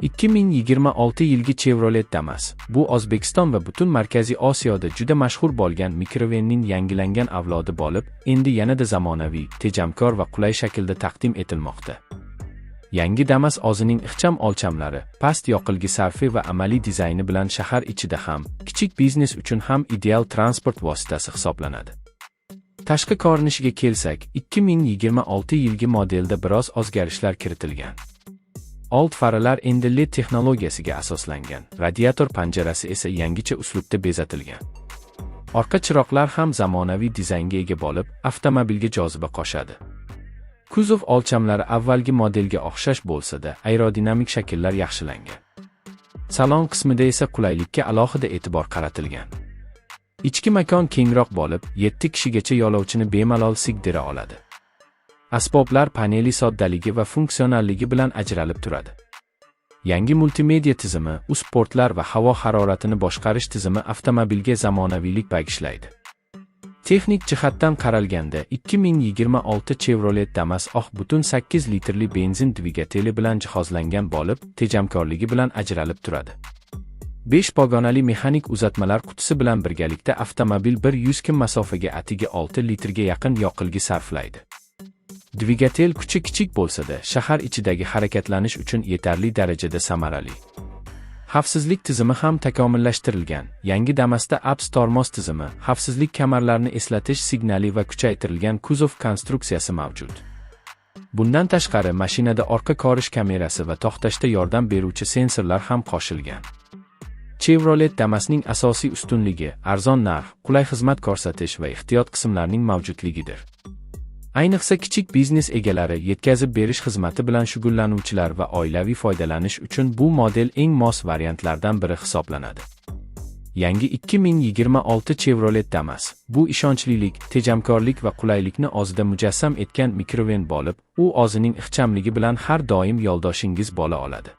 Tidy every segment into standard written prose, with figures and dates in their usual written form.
2026 yilgi Chevrolet Damas. Bu O'zbekiston va butun Markaziy Osiyoda juda mashhur bo'lgan mikrovenning yangilangan avlodi bo'lib, endi yanada zamonaviy, tejamkor va qulay shaklda taqdim etilmoqda. Yangi Damas o'zining ixcham o'lchamlari, past yoqilg'i sarfi va amaliy dizayni bilan shahar ichida ham, kichik biznes uchun ham ideal transport vositasi hisoblanadi. Tashqi ko'rinishiga kelsak, 2026 yilgi modelda biroz o'zgarishlar kiritilgan. Old faralar endi LED texnologiyasiga asoslangan, radiator panjarasi esa yangicha uslubda bezatilgan. Orqa chiroqlar ham zamonaviy dizaynga ega bo'lib, avtomobilga joziba qo'shadi. Kuzov o'lchamlari avvalgi modelga o'xshash bo'lsa-da, aerodinamik shakllar yaxshilangan. Salon qismida esa qulaylikka alohida e'tibor qaratilgan. Ichki makon kengroq bo'lib, 7 kishigacha yo'lovchini bemalol sig'dira oladi. Asboblar paneli soddaligi va funksionalligi bilan ajralib turadi. Yangi multimedia tizimi, sportlar va havo haroratini boshqarish tizimi avtomobilga zamonaviylik bag'ishlaydi. Texnik jihatdan qaralganda, 2026 Chevrolet Damas butun 8 litrli benzin dvigateli bilan jihozlangan bo'lib, tejamkorligi bilan ajralib turadi. 5 pog'onali mexanik uzatmalar qutisi bilan birgalikda avtomobil 100 km masofaga atigi 6 litrga yaqin yoqilg'i sarflaydi. Dvigatel kuchi kichik bo'lsa-da, shahar ichidagi harakatlanish uchun yetarli darajada samarali. Xavfsizlik tizimi ham takomillashtirilgan. Yangi Damasda ABS tormoz tizimi, xavfsizlik kamarlarini eslatish signali va kuchaytirilgan kuzov konstruksiyasi mavjud. Bundan tashqari, mashinada orqa ko'rish kamerasi va to'xtashda yordam beruvchi sensorlar ham qo'shilgan. Chevrolet Damasning asosiy ustunligi arzon narx, qulay xizmat ko'rsatish va ehtiyot qismlarining mavjudligidir. Ayniqsa kichik biznes egalari, yetkazib berish xizmati bilan shug'ullanuvchilar va oilaviy foydalanish uchun bu model eng mos variantlardan biri hisoblanadi. Yangi 2026 Chevrolet Damas bu ishonchlilik, tejamkorlik va qulaylikni o'zida mujassam etgan mikroven bo'lib, u o'zining ixchamligi bilan har doim yo'ldoshingiz bo'la oladi.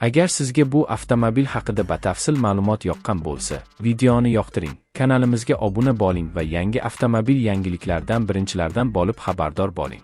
Agar sizga bu avtomobil haqida batafsil ma'lumot yoqqan bo'lsa, videoni yoqtiring, kanalimizga obuna bo'ling va yangi avtomobil yangiliklaridan birinchilardan bo'lib xabardor bo'ling.